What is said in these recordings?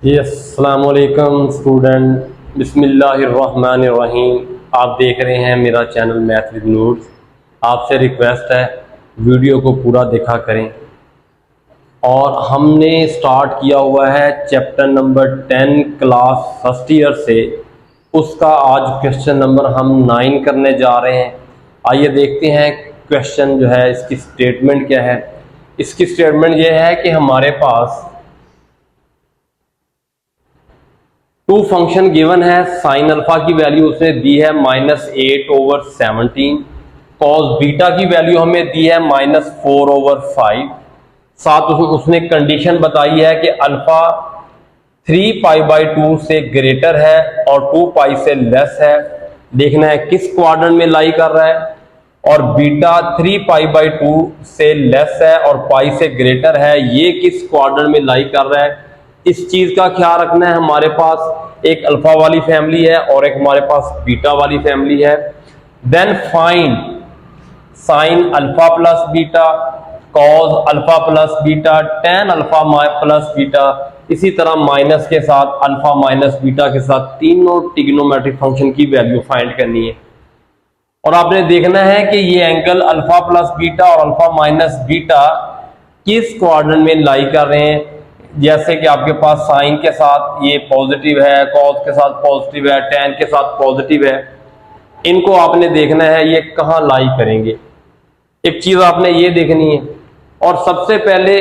जी अस्सलाम वालेकुम स्टूडेंट, बिस्मिल्लाहिर्रहमानिर्रहीम। आप देख रहे हैं मेरा चैनल मैथ विद नूर। आपसे रिक्वेस्ट है वीडियो को पूरा देखा करें। और हमने स्टार्ट किया हुआ है chapter number 10 class first year से। उसका आज क्वेश्चन नंबर हम 9 करने जा रहे हैं। आइए देखते हैं क्वेश्चन जो है इसकी स्टेटमेंट क्या है। इसकी स्टेटमेंट यह है कि हमारे पास टू फंक्शन गिवन है। साइन अल्फा की वैल्यू उसने दी है -8/17। कॉस बीटा की वैल्यू हमें दी है -4/5। साथ उसने कंडीशन बताई है कि अल्फा 3π/2 से ग्रेटर है और 2π से लेस है। देखना है किस क्वाड्रेंट में लाई कर रहा है। और बीटा 3π/2 से लेस है और पाई से ग्रेटर है, ये किस क्वाड्रेंट में लाई कर रहा है। इस चीज का ख्याल रखना है। हमारे पास एक अल्फा वाली फैमिली है और एक हमारे पास बीटा वाली फैमिली है। Then find sine alpha plus beta, cos alpha plus beta, tan alpha plus beta. इसी तरह माइनस के साथ अल्फा माइनस बीटा के साथ तीनों ट्रिग्नोमेट्रिक फंक्शन की वैल्यू फाइंड करनी है। और आपने देखना है कि ये एंगल अल्फा प्लस बीटा और अल्फा माइनस बीटा किस क्वाड्रेंट में लाई कर रहे हैं। जैसे कि आपके पास साइन के साथ ये पॉजिटिव है, कॉस के साथ पॉजिटिव है, टेन के साथ पॉजिटिव है। इनको आपने देखना है ये कहाँ लाई करेंगे। एक चीज आपने ये देखनी है। और सबसे पहले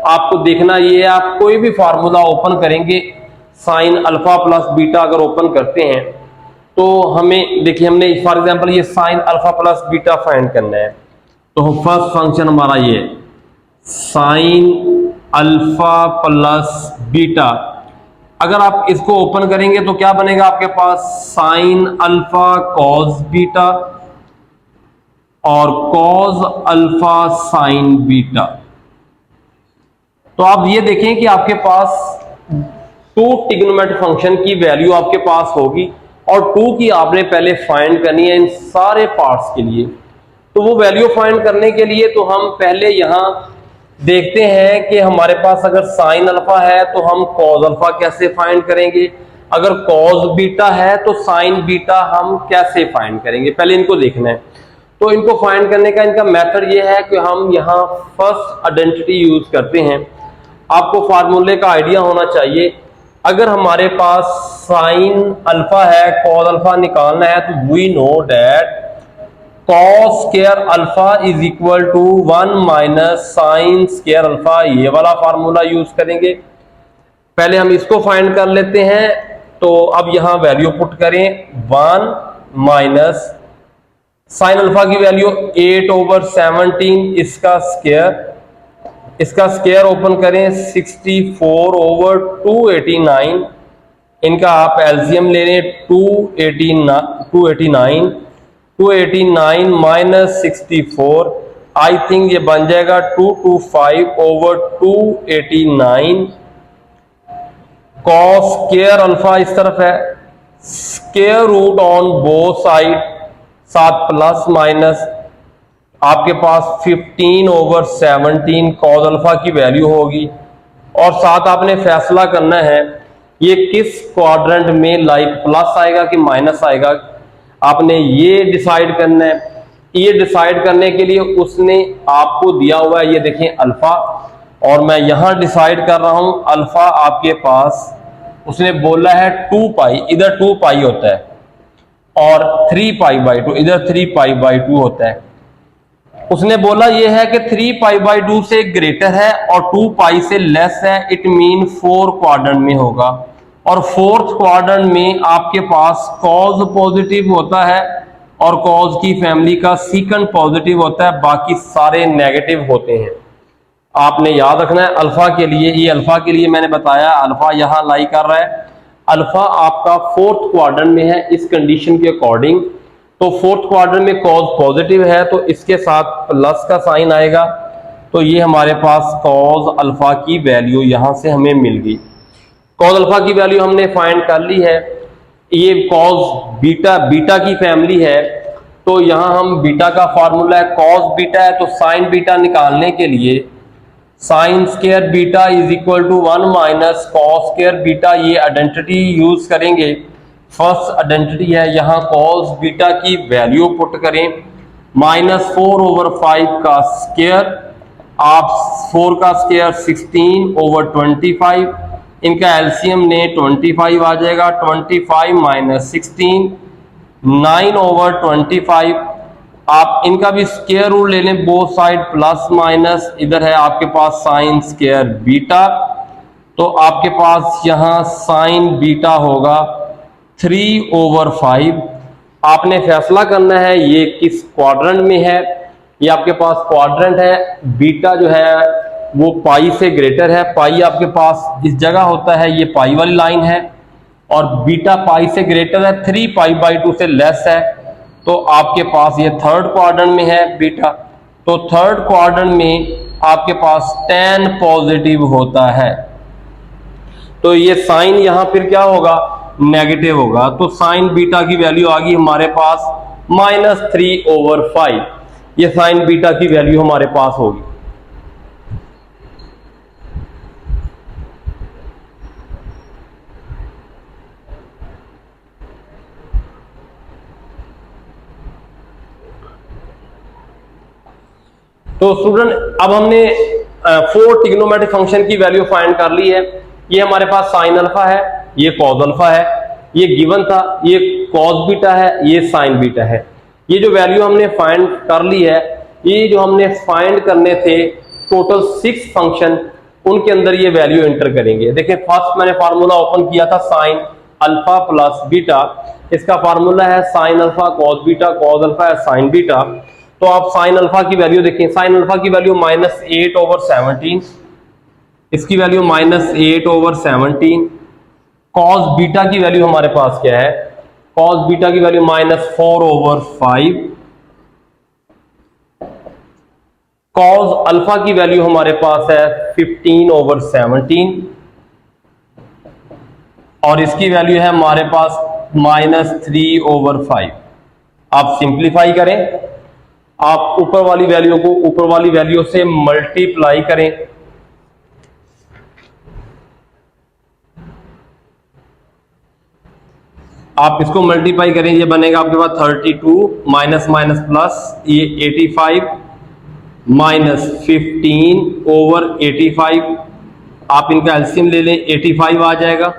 आपको देखना ये है, आप कोई भी फार्मूला ओपन करेंगे, साइन अल्फा प्लस बीटा अगर ओपन करते हैं तो हमें देखिए, हमने फॉर एग्जांपल ये sign alpha plus beta find करना है। तो फर्स्ट फंक्शन हमारा ये साइन अल्फा प्लस बीटा। अगर आप इसको ओपन करेंगे तो क्या बनेगा आपके पास, साइन अल्फा कॉस बीटा और कॉस अल्फा साइन बीटा। तो आप ये देखें कि आपके पास टू ट्रिग्नोमेट्रिक फंक्शन की वैल्यू आपके पास होगी और टू की आपने पहले फाइंड करनी है इन सारे पार्ट्स के लिए। तो वो वैल्यू फाइंड करने के लिए तो हम पहले यहां देखते हैं कि हमारे पास अगर साइन अल्फा है तो हम कॉस अल्फा कैसे फाइंड करेंगे। अगर कॉस बीटा है तो साइन बीटा हम कैसे फाइंड करेंगे, पहले इनको देखना है। तो इनको फाइंड करने का इनका मेथड ये है कि हम यहाँ फर्स्ट आइडेंटिटी यूज करते हैं। आपको फार्मूले का आइडिया होना चाहिए। अगर हमारे पास साइन अल्फा है, कॉस अल्फा निकालना है, तो we know that cos square alpha is equal to 1 minus sine square alpha. ये वाला फार्मूला यूज करेंगे। पहले हम इसको फाइंड कर लेते हैं। तो अब यहां वैल्यू पुट करें 1 माइनस साइन अल्फा की वैल्यू 8/17, इसका स्क्वायर ओपन करें 64/289। इनका आप एलसीएम ले लें 289 माइनस 64, आई थिंक ये बन जाएगा 225/289। कॉस स्क्वायर अल्फा इस तरफ है, square root on both side, साथ प्लस माइनस आपके पास 15/17 कॉस अल्फा की वैल्यू होगी। और साथ आपने फैसला करना है ये किस क्वाड्रेंट में लाइक प्लस आएगा कि माइनस आएगा, आपने ये डिसाइड करना है। ये डिसाइड करने के लिए उसने आपको दिया हुआ है, ये देखें अल्फा, और मैं यहां डिसाइड कर रहा हूं अल्फा आपके पास उसने बोला है 2π, इधर 2π होता है और 3π/2 इधर 3π/2 होता है। उसने बोला यह है कि 3π/2 से ग्रेटर है और 2π से लेस है, इट मीन 4 क्वाड्रेंट में होगा। और फोर्थ क्वाड्रेंट में आपके पास कॉज पॉजिटिव होता है और कॉज की फैमिली का सीकंड पॉजिटिव होता है, बाकी सारे नेगेटिव होते हैं। आपने याद रखना है अल्फा के लिए, ये अल्फा के लिए मैंने बताया अल्फा यहां लाई कर रहा है। अल्फा आपका फोर्थ क्वाड्रेंट में है इस कंडीशन के अकॉर्डिंग। तो फोर्थ क्वाड्रेंट में कॉज पॉजिटिव है तो इसके साथ प्लस का साइन आएगा। तो ये हमारे पास कॉज अल्फा की वैल्यू यहां से हमें मिल गई। कॉज अल्फा की वैल्यू हमने फाइंड कर ली है। ये कॉज बीटा की फैमिली है तो यहां हम बीटा का फार्मूला है, कॉस बीटा है तो साइन बीटा निकालने के लिए sine square beta is equal to 1 minus cos square beta. ये आइडेंटिटी यूज करेंगे। फर्स्ट आइडेंटिटी है, यहाँ कॉस बीटा की वैल्यू पुट करें, -4/5 का स्क्वायर, आप 4 का स्क्वायर 16/25, इनका एलसीएम ने 25 आ जाएगा। 25 - 16 9/25। आप इनका भी स्क्वायर रूट ले लें, बोथ साइड प्लस माइनस, इधर है आपके पास साइन स्क्वायर बीटा, तो आपके पास यहां साइन बीटा होगा 3/5। आपने फैसला करना है ये किस क्वाड्रेंट में है। ये आपके पास क्वाड्रेंट है, बीटा जो है वो पाई से ग्रेटर है, पाई आपके पास इस जगह होता है, ये पाई वाली लाइन है, और बीटा पाई से ग्रेटर है, 3π/2 से लेस है, तो आपके पास ये थर्ड क्वाड्रेंट में है बीटा। तो थर्ड क्वाड्रेंट में आपके पास tan पॉजिटिव होता है, तो ये साइन यहां फिर क्या होगा, नेगेटिव होगा। तो साइन बीटा की वैल्यू आ गई हमारे पास -3/5। ये साइन बीटा की वैल्यू हमारे पास होगी। तो स्टूडेंट अब हमने 4 ट्रिग्नोमेट्रिक फंक्शन की वैल्यू फाइंड कर ली है। ये हमारे पास साइन अल्फा है, ये कॉस अल्फा है, ये गिवन था, ये कॉस बीटा है, ये साइन बीटा है। ये जो वैल्यू हमने फाइंड कर ली है, ये जो हमने फाइंड करने थे टोटल 6 फंक्शन, उनके अंदर ये वैल्यू एंटर करेंगे। देखिए फर्स्ट मैंने फार्मूला ओपन किया था साइन अल्फा प्लस बीटा, इसका फार्मूला है sign alpha cos beta, cos alpha है साइन बीटा। तो आप साइन अल्फा की वैल्यू देखें, साइन अल्फा की वैल्यू -8/17, इसकी वैल्यू -8/17। कॉस बीटा की वैल्यू हमारे पास क्या है, कॉस बीटा की वैल्यू -4/5। कॉस अल्फा की वैल्यू हमारे पास है 15/17, और इसकी वैल्यू है हमारे पास -3/5। आप सिंप्लीफाई करें, आप ऊपर वाली वैल्यू को ऊपर वाली वैल्यू से मल्टीप्लाई करें, आप इसको मल्टीप्लाई करें, ये बनेगा आपके पास 32 माइनस माइनस प्लस, ये 85 -15/85। आप इनका एलसीएम ले लें, 85 आ जाएगा।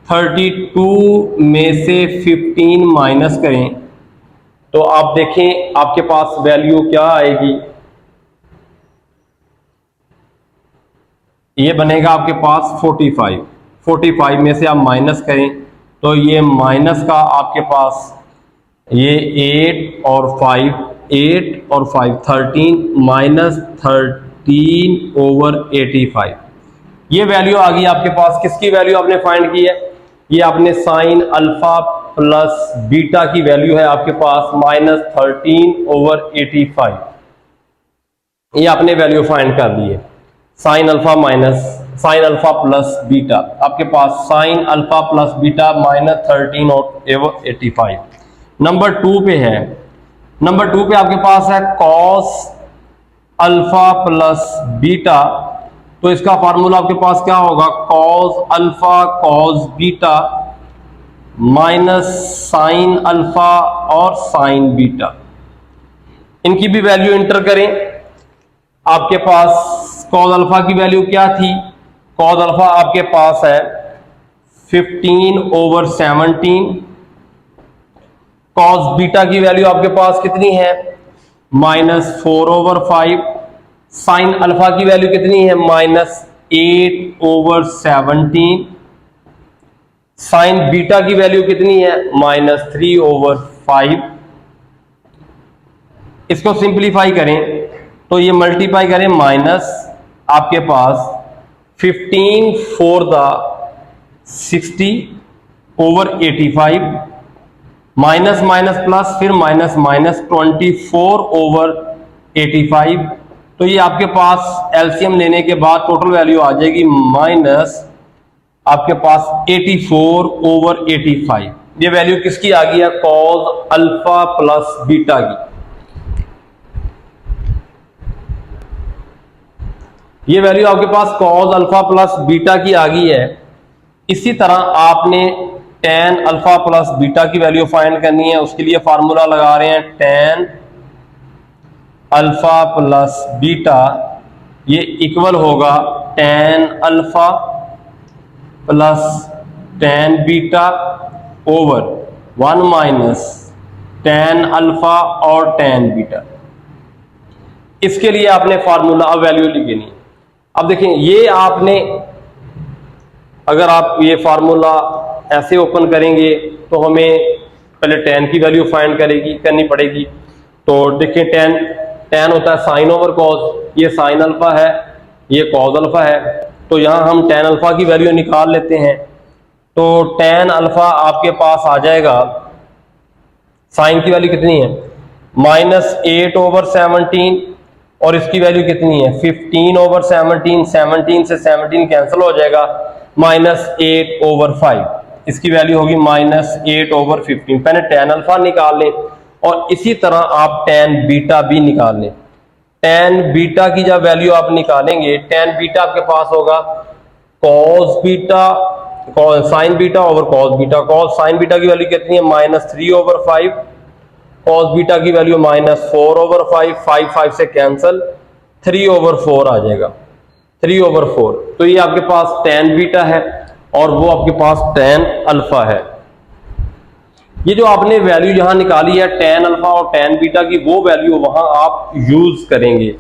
32 में से 15 माइनस करें तो आप देखें आपके पास वैल्यू क्या आएगी, ये बनेगा आपके पास 45। 45 में से आप माइनस करें तो ये माइनस का आपके पास ये 8 और 5, 8 और 5 13 -13/85। ये वैल्यू आ गई आपके पास। किसकी वैल्यू आपने फाइंड की है, ये आपने साइन अल्फा प्लस बीटा की वैल्यू है आपके पास -13/85। ये आपने वैल्यू फाइंड कर दी है, साइन अल्फा प्लस बीटा, आपके पास sine alpha plus beta -13/85। Number 2 पे है, नंबर 2 पे आपके पास है कॉस अल्फा प्लस बीटा, तो इसका फार्मूला आपके पास क्या होगा, cos alpha cos beta minus sine alpha और साइन बीटा। इनकी भी वैल्यू इंटर करें। आपके पास कॉस अल्फा की वैल्यू क्या थी, कॉस अल्फा आपके पास है 15/17। कॉस बीटा की वैल्यू आपके पास कितनी है, -4/5। साइन अल्फा की वैल्यू कितनी है, -8/17। साइन बीटा की वैल्यू कितनी है, -3/5। इसको सिंप्लीफाई करें तो ये मल्टीप्लाई करें, माइनस आपके पास 15/60/85, माइनस माइनस प्लस, फिर माइनस माइनस 24/85। तो ये आपके पास एलसीएम लेने के बाद टोटल वैल्यू आ जाएगी माइनस आपके पास 84/85। ये वैल्यू किसकी आ गई है, कॉस अल्फा प्लस बीटा की। ये वैल्यू आपके पास कॉज अल्फा प्लस बीटा की आ गई है। इसी तरह आपने टेन अल्फा प्लस बीटा की वैल्यू फाइंड करनी है। उसके लिए फार्मूला लगा रहे हैं टेन अल्फा प्लस बीटा, ये इक्वल होगा ten alpha plus tan beta over 1 minus tan alpha और टेन बीटा। इसके लिए आपने फार्मूला अब वैल्यू लिखनी है। अब देखें, ये आपने अगर आप ये फार्मूला ऐसे ओपन करेंगे तो हमें पहले टेन की वैल्यू फाइंड करनी पड़ेगी। तो देखिए टेन होता है साइन ओवर कॉज, ये साइन अल्फा है, ये कॉज अल्फा है। तो यहां हम टेन अल्फा की वैल्यू निकाल लेते हैं। तो टेन अल्फा आपके पास आ जाएगा, साइन की वैल्यू कितनी है -8/17, और इसकी वैल्यू कितनी है 15/17, 17 से 17 कैंसिल हो जाएगा, -8/5, इसकी वैल्यू होगी -8/15। पहले टेन अल्फा निकाल लें और इसी तरह आप टेन बीटा भी निकाल लें। टेन बीटा की जब वैल्यू आप निकालेंगे, टेन बीटा आपके पास होगा cos beta sine beta over cos beta. Cos sine beta की वैल्यू कितनी है -3/5, कॉस बीटा की वैल्यू -4/5, 5 से कैंसल, 3/4 आ जाएगा, 3/4। तो ये आपके पास टेन बीटा है और वो आपके पास टेन अल्फा है। ये जो आपने वैल्यू यहां निकाली है टेन अल्फा और टेन बीटा की, वो वैल्यू वहां आप यूज करेंगे।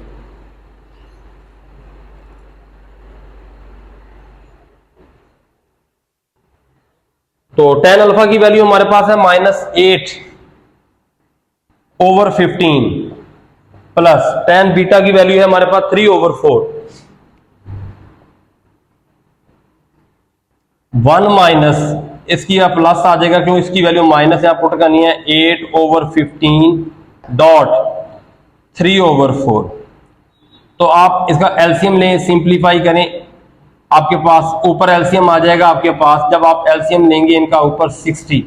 तो टेन अल्फा की वैल्यू हमारे पास है -8/15 प्लस टेन बीटा की वैल्यू है हमारे पास 3/4, 1 माइनस इसकी यह प्लस आ जाएगा, क्यों इसकी वैल्यू माइनस यहां पुट करनी है, 8/15.3/4। तो आप इसका एलसीएम लें, सिंप्लीफाई करें, आपके पास ऊपर एलसीएम आ जाएगा। आपके पास जब आप एलसीएम लेंगे इनका ऊपर 60,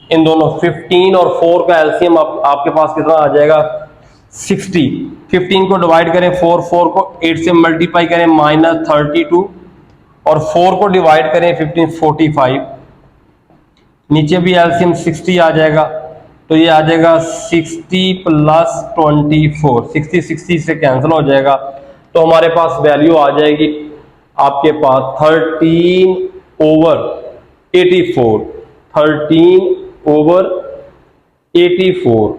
इन दोनों 15 और 4 का एलसीएम आपके पास कितना आ जाएगा 60। 15 को डिवाइड करें 4 को 8 से मल्टीप्लाई करें -32, और 4 को डिवाइड करें 15 45, नीचे भी एलसीएम 60 आ जाएगा। तो ये आ जाएगा 60 + 24, 60 से कैंसिल हो जाएगा। तो हमारे पास वैल्यू आ जाएगी आपके पास 13/84, 13/84।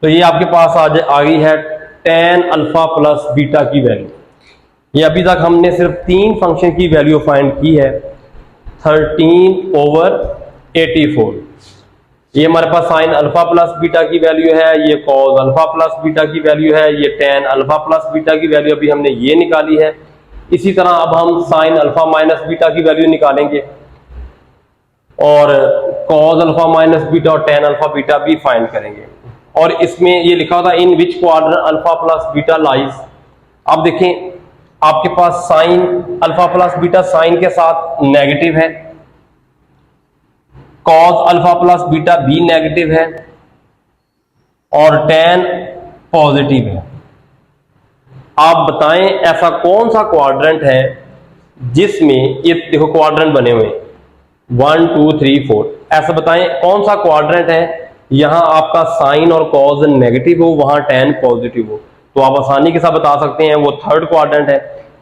तो ये आपके पास आ गई है टेन अल्फा प्लस बीटा की वैल्यू। ये अभी तक हमने सिर्फ 3 फंक्शन की वैल्यू फाइंड की है, 13/84। ये हमारे पास साइन अल्फा प्लस बीटा की वैल्यू है, ये कॉस अल्फा प्लस बीटा की वैल्यू है, ये टेन अल्फा प्लस बीटा की वैल्यू अभी हमने ये निकाली है। इसी तरह अब हम साइन अल्फा माइनस बीटा की वैल्यू निकालेंगे और कॉस अल्फा माइनस बीटा और टेन अल्फा बीटा भी फाइंड करेंगे। और इसमें ये लिखा था in which quadrant alpha plus beta lies. अब देखें, आपके पास sine alpha plus beta sine के साथ नेगेटिव है, कॉस अल्फा प्लस बीटा भी नेगेटिव है, और टेन पॉजिटिव है। आप बताएं ऐसा कौन सा क्वाड्रेंट है जिसमें ये देखो क्वाड्रेंट बने हुए 1 2 3 4, ऐसा बताएं कौन सा क्वाड्रेंट है यहां आपका साइन और कॉस नेगेटिव हो, वहां टेन पॉजिटिव हो। तो आप आसानी के साथ बता सकते हैं वो थर्ड क्वाड्रेंट है।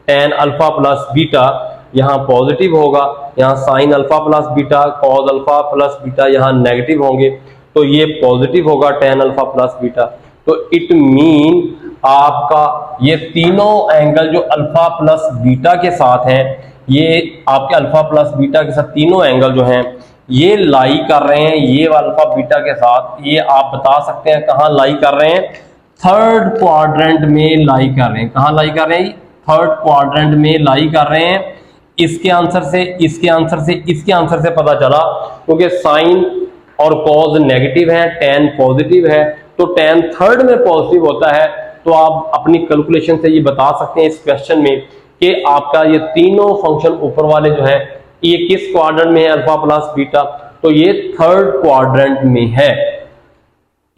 टेन अल्फा प्लस बीटा यहाँ पॉजिटिव होगा, यहाँ sign alpha plus beta cos alpha plus beta यहाँ नेगेटिव होंगे, तो ये पॉजिटिव होगा टेन अल्फा प्लस बीटा। तो इट मीन आपका ये तीनों एंगल जो अल्फा प्लस बीटा के साथ हैं, ये आपके अल्फा प्लस बीटा के साथ तीनों एंगल जो हैं ये लाई कर रहे हैं ये अल्फा बीटा के साथ। ये आप बता सकते हैं कहाँ लाई कर रहे हैं, थर्ड क्वाड्रेंट में लाई कर रहे हैं। कहाँ लाई कर रहे हैं, थर्ड क्वाड्रेंट में लाई कर रहे हैं। इसके आंसर से इसके आंसर से इसके आंसर से पता चला, क्योंकि साइन और कॉस नेगेटिव है, टेन पॉजिटिव है, तो टेन थर्ड में पॉजिटिव होता है। तो आप अपनी कैलकुलेशन से ये बता सकते हैं इस क्वेश्चन में कि आपका ये तीनों फंक्शन ऊपर वाले जो है ये किस क्वाड्रेंट में है, अल्फा प्लस बीटा, तो ये थर्ड क्वाड्रेंट में है।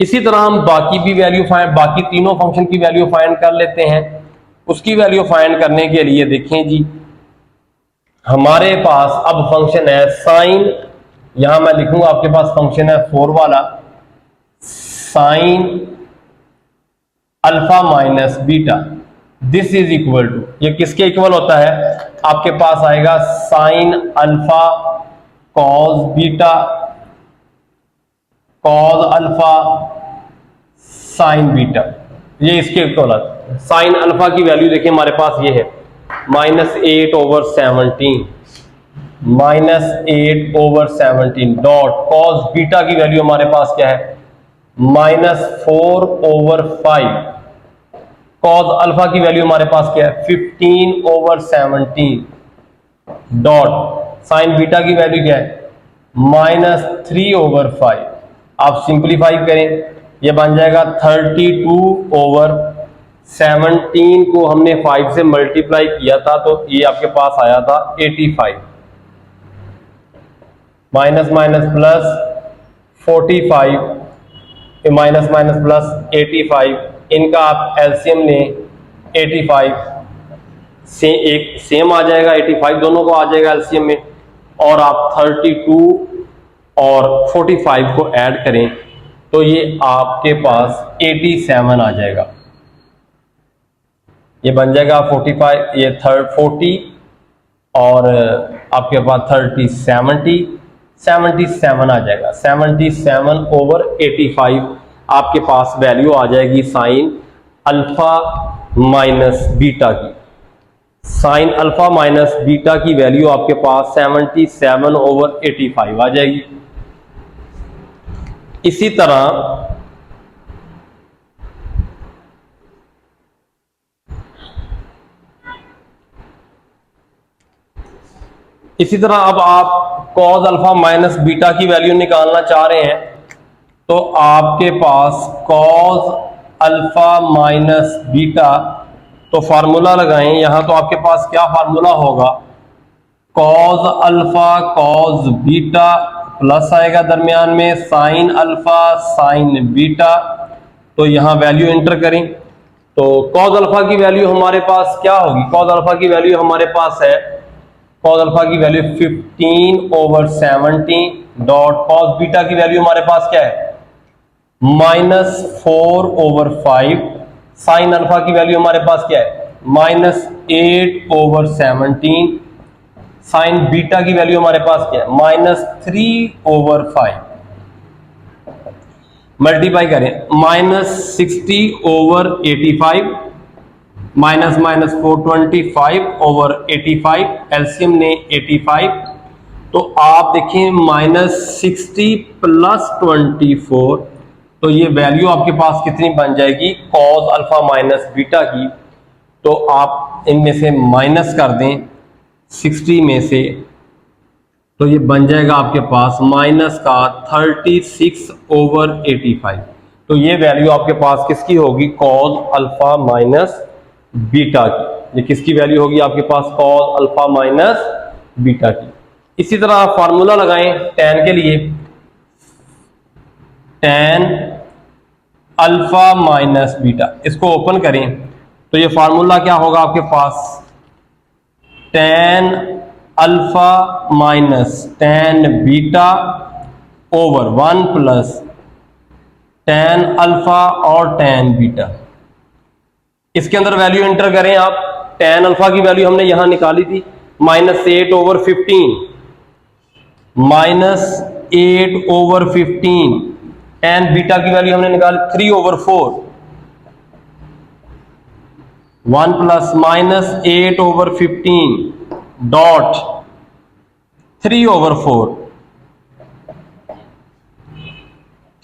इसी तरह हम बाकी भी वैल्यू फाइंड, बाकी तीनों फंक्शन की वैल्यू फाइंड कर लेते हैं। उसकी वैल्यू फाइंड करने के लिए देखें जी, हमारे पास अब फंक्शन है साइन, यहां मैं लिखूंगा आपके पास फंक्शन है 4 वाला, sine alpha minus beta, this is equal to, ये किसके इक्वल होता है, आपके पास आएगा sine alpha cos beta, cos alpha sine beta, ये इसके इक्वल है। साइन अल्फा की वैल्यू देखिए हमारे पास ये है -8/17, -8/17 डॉट कॉस बीटा की वैल्यू हमारे पास क्या है -4/5, कॉस अल्फा की वैल्यू हमारे पास क्या है 15/17 डॉट साइन बीटा की वैल्यू क्या है -3/5। आप सिंप्लीफाई करें, ये बन जाएगा 32/17 को हमने 5 से मल्टीप्लाई किया था तो ये आपके पास आया था 85, minus minus plus 45, minus minus plus 85, इनका आप एलसीएम लें 85 से एक सेम आ जाएगा, 85 दोनों को आ जाएगा एलसीएम में, और आप 32 और 45 को ऐड करें तो ये आपके पास 87 आ जाएगा। ये बन जाएगा 45, ये 40 और आपके पास 30 77 आ जाएगा, 77/85 आपके पास वैल्यू आ जाएगी साइन अल्फा माइनस बीटा की। साइन अल्फा माइनस बीटा की वैल्यू आपके पास 77/85 आ जाएगी। इसी तरह अब आप कॉस अल्फा माइनस बीटा की वैल्यू निकालना चाह रहे हैं तो आपके पास कॉस अल्फा माइनस बीटा, तो फार्मूला लगाएं यहां, तो आपके पास क्या फार्मूला होगा, cos alpha cos beta plus आएगा दरमियान में साइन अल्फा साइन बीटा, तो यहां वैल्यू एंटर करें तो कॉस अल्फा की वैल्यू हमारे पास क्या होगी, कॉस अल्फा की वैल्यू हमारे पास है, कॉस अल्फा की वैल्यू 15/17 डॉट कॉस बीटा की वैल्यू हमारे पास क्या है -4/5, साइन अल्फा की वैल्यू हमारे पास क्या है -8/17, साइन बीटा की वैल्यू हमारे पास क्या है -3/5। मल्टीप्लाई करें -60/85 माइनस माइनस 425/85, एलसीएम ने 85, तो आप देखें -60 + 24, तो ये वैल्यू आपके पास कितनी बन जाएगी कॉस अल्फा माइनस बीटा की, तो आप इनमें से माइनस कर दें 60 में से, तो ये बन जाएगा आपके पास माइनस का 36/85, तो ये वैल्यू आपके पास किसकी होगी कॉस अल्फा माइनस बीटा की, ये किसकी वैल्यू होगी आपके पास कॉस अल्फा माइनस बीटा की। इसी तरह आप फार्मूला लगाएं tan के लिए, tan अल्फा माइनस बीटा, इसको ओपन करें तो ये फार्मूला क्या होगा आपके पास tan alpha minus tan beta over 1 + tan alpha और tan बीटा। इसके अंदर वैल्यू एंटर करें आप, tan अल्फा की वैल्यू हमने यहां निकाली थी -8/15, -8/15, tan बीटा की वैल्यू हमने निकाली 3/4, 1 + -8/15 डॉट 3/4,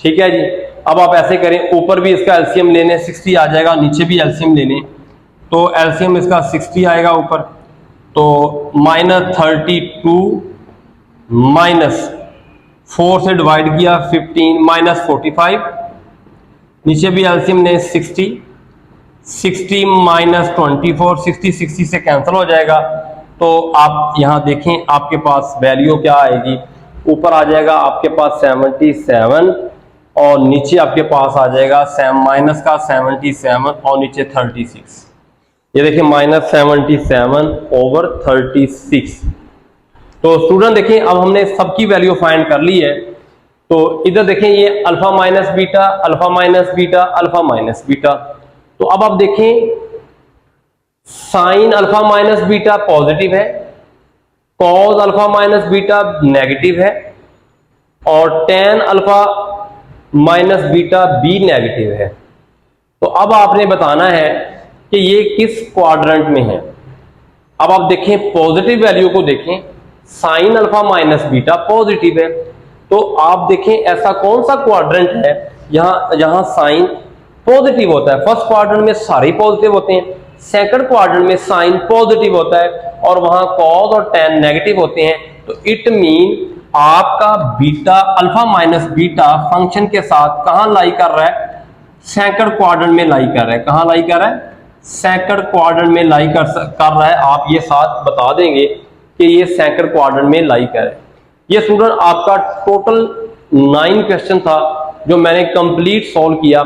ठीक है जी। अब आप ऐसे करें, ऊपर भी इसका एलसीएम लेने 60 आ जाएगा, नीचे भी एलसीएम लेने, तो एलसीएम इसका 60 आएगा ऊपर, तो -32 -4 से डिवाइड किया 15 -45, नीचे भी एलसीएम ने 60 -24, 60 से कैंसिल हो जाएगा, तो आप यहां देखें आपके पास वैल्यू क्या आएगी, ऊपर आ जाएगा आपके पास 77 और नीचे आपके पास आ जाएगा माइनस का 77 और नीचे 36। ये देखिए -77/36। तो स्टूडेंट देखिए अब हमने सबकी वैल्यू फाइंड कर ली है। तो इधर देखें ये alpha minus beta, alpha minus beta, alpha minus beta. तो अब आप देखें sine alpha minus beta positive है, cos alpha minus beta negative है और टेन अल्फा माइनस बीटा भी नेगेटिव है। तो अब आपने बताना है कि ये किस क्वाड्रेंट में है। अब आप देखें पॉजिटिव वैल्यू को देखें, sine alpha minus beta positive है। तो आप देखें ऐसा कौन सा क्वाड्रेंट है जहां साइन पॉजिटिव होता है। फर्स्ट क्वाड्रेंट में सारे पॉजिटिव होते हैं, सेकंड क्वाड्रेंट में साइन पॉजिटिव होता है और वहां कॉज और टेन नेगेटिव होते हैं। तो इट मीन आपका beta alpha minus beta function के साथ कहां लाई कर रहा है, सेकंड क्वाड्रेंट में लाई कर रहा है। कहां लाई कर रहा है, सेकंड क्वाड्रेंट में लाई कर रहा है। आप ये साथ बता देंगे कि ये सेकंड क्वाड्रेंट में लाई कर है। ये स्टूडेंट आपका टोटल 9 क्वेश्चन था जो मैंने कंप्लीट सॉल्व किया।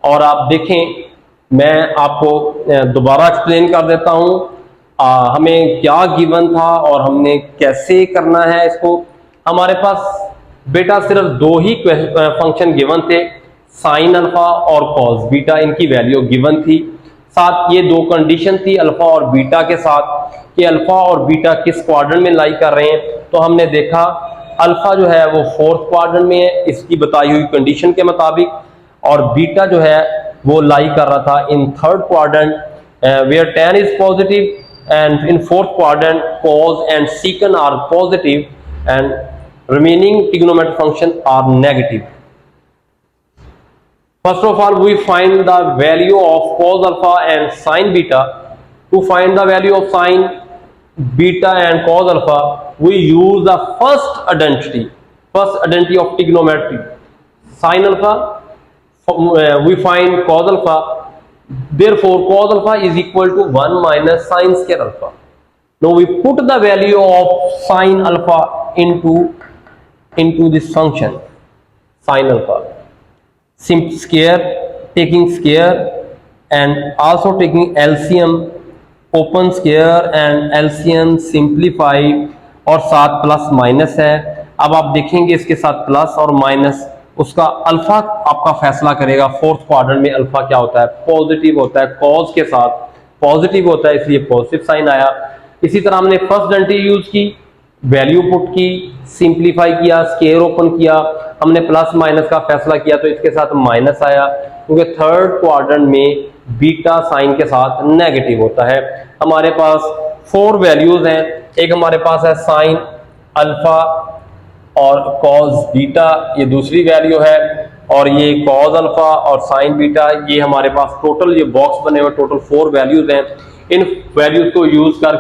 और आप देखें मैं आपको दोबारा एक्सप्लेन कर देता हूं हमें क्या गिवन था और हमने कैसे करना है इसको। हमारे पास बेटा सिर्फ 2 ही फंक्शन गिवन थे, साइन अल्फा और कॉस बीटा, इनकी वैल्यू गिवन थी। साथ ये 2 कंडीशन थी अल्फा और बीटा के साथ कि अल्फा और बीटा किस क्वाड्रेंट में लाई कर रहे हैं। तो हमने देखा अल्फा जो है वो 4th क्वाड्रेंट में है इसकी बताई हुई कंडीशन के मुताबिक, और बीटा जो है वो लाई कर रहा था in 3rd quadrant where tan is positive and in 4th quadrant cos and secant are पॉजिटिव and remaining trigonometric function are negative. First of all, we find the value of cos alpha and sin beta. To find the value of sin beta and cos alpha, we use the first identity of trigonometry. Sin alpha, we find cos alpha. Therefore, cos alpha is equal to 1 minus sin square alpha. Now we put the value of sin alpha into this function sin alpha, taking square and also taking LCM, open square and LCM simplify और साथ plus minus है। अब आप देखेंगे इसके साथ plus और minus, उसका अल्फा आपका फैसला करेगा। 4th क्वाड्रेंट में अल्फा क्या होता है, पॉजिटिव होता है, कॉज के साथ पॉजिटिव होता है इसलिए पॉजिटिव साइन आया। इसी तरह हमने फर्स्ट आइडेंटिटी यूज की, वैल्यू पुट की, सिंप्लीफाई किया, स्केयर ओपन किया, हमने प्लस माइनस का फैसला किया तो इसके साथ माइनस आया क्योंकि 3rd क्वाड्रेंट में बीटा साइन के साथ नेगेटिव होता है। हमारे पास 4 वैल्यूज हैं, एक हमारे पास है साइन अल्फा और कॉज बीटा, ये दूसरी वैल्यू है, और ये कॉज अल्फा और साइन बीटा, ये हमारे पास टोटल ये बॉक्स बने हुए टोटल 4 वैल्यूज हैं। इन वैल्यूज को यूज कर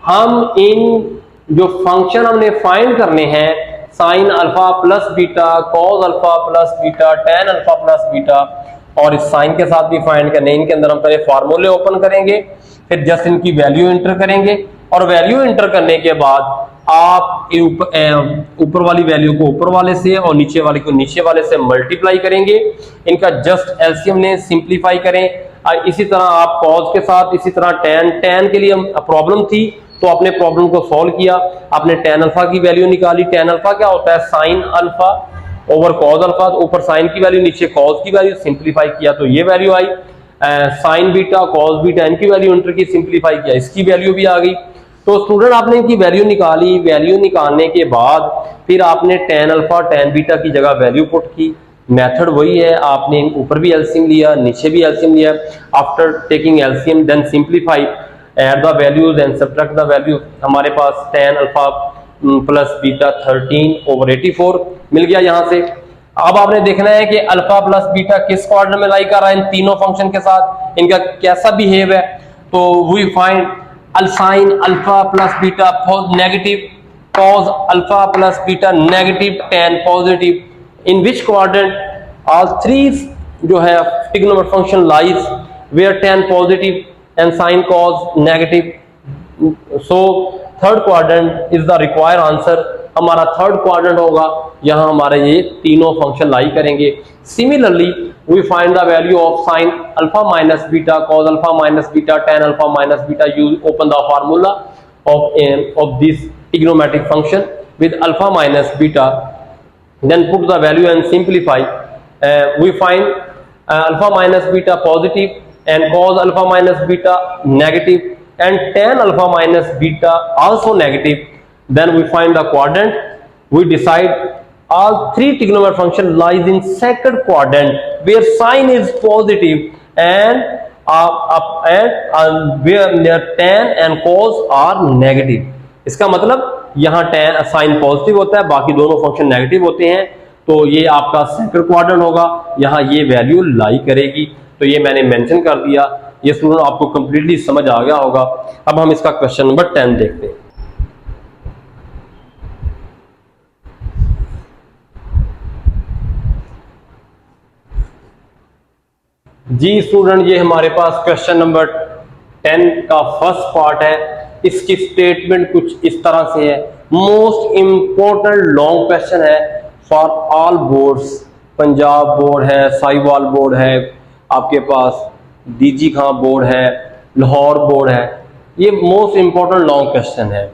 हम इन जो फंक्शन हमने फाइंड करने हैं, sign alpha plus beta, cause alpha plus beta, tan alpha plus beta, और इस साइन के साथ भी फाइंड करने। इनके अंदर हम पहले फार्मूले ओपन करेंगे, फिर जस्ट इनकी वैल्यू एंटर करेंगे, और वैल्यू एंटर करने के बाद आप ऊपर वाली वैल्यू को ऊपर वाले से और नीचे वाले को नीचे वाले से मल्टीप्लाई करेंगे। इनका जस्ट एलसीएम लें, सिंप्लीफाई करें। इसी तरह आप कॉज के साथ, इसी तरह टेन के लिए प्रॉब्लम थी तो अपने प्रॉब्लम को सॉल्व किया, आपने टेन अल्फा की वैल्यू निकाली। टेन अल्फा क्या होता है, sine alpha over cause alpha, ऊपर साइन की वैल्यू नीचे कॉज की वैल्यू, सिंप्लीफाई किया तो ये वैल्यू आई। साइन बीटा कॉज बीटा इनकी वैल्यू एंटर की, सिंप्लीफाई किया, इसकी वैल्यू भी आ गई। तो स्टूडेंट आपने इनकी वैल्यू निकाली, वैल्यू निकालने के बाद फिर आपने टेन अल्फा टेन बीटा की जगह वैल्यू पुट की। मेथड वही है, आपने ऊपर भी एलसीएम लिया, नीचे भी एलसीएम लिया। After taking LCM then simplify, add the values and subtract the value. हमारे पास टेन अल्फा प्लस बीटा 13/84 मिल गया यहाँ से। अब आपने देखना है कि अल्फा प्लस बीटा किस क्वाड्रेंट में लाई कर रहा है इन तीनों फंक्शन के साथ, इनका कैसा बिहेव है। तो we find sine alpha plus beta negative, cos alpha plus beta negative, tan positive. In which quadrant all 3 जो है trigonometric function lies where tan positive and sin cos negative. So 3rd quadrant is the required answer हमारा third quadrant होगा, यहाँ हमारे ये तीनों function lie करेंगे। Similarly we find the value of sine alpha minus beta, cos alpha minus beta, tan alpha minus beta. Use open the formula of this trigonometric function with alpha minus beta, then put the value and simplify. We find alpha minus beta positive and cos alpha minus beta negative and tan alpha minus beta also negative. Then we find the quadrant. We decide all three trigonometric function lies in second quadrant where sin is positive and where tan and cos are negative। इसका मतलब यहाँ tan sign positive होता है, बाकी दोनों function negative होते हैं, तो ये आपका सेकंड क्वाड्रेंट होगा, यहाँ ये वैल्यू लाई करेगी। तो ये मैंने मेंशन कर दिया, ये स्टूडेंट आपको कंप्लीटली समझ आ गया होगा। अब हम इसका क्वेश्चन नंबर 10 देखते हैं। जी स्टूडेंट, ये हमारे पास क्वेश्चन नंबर 10 का फर्स्ट पार्ट है। इसकी स्टेटमेंट कुछ इस तरह से है। मोस्ट इंपॉर्टेंट लॉन्ग क्वेश्चन है for all boards. Punjab board है, साहिवाल बोर्ड है, आपके पास डीजी खां बोर्ड है, लाहौर बोर्ड है। ये मोस्ट इंपॉर्टेंट लॉन्ग क्वेश्चन है।